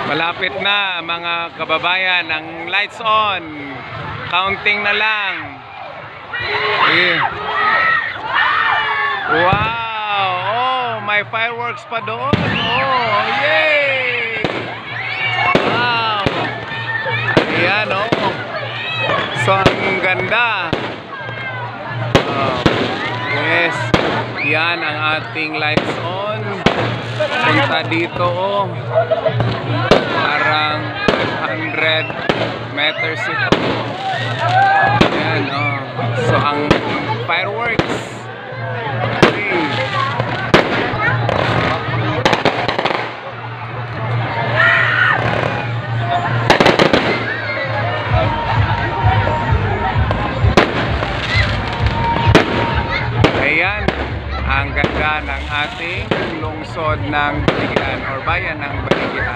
Malapit na mga kababayan, ang lights on. Counting na lang. Wow! Oh, may fireworks pa doon. Oh, yay! Wow! Ayan, oh. So, ang ganda. Oh, yes. Yan ang ating lights on. Punta dito, oh. Parang 100 meters ito. Ayan, oh. So, ang fireworks. Ayan, ang ganda ng ating lungsod ng Baligyan or bayan ng Baligyan.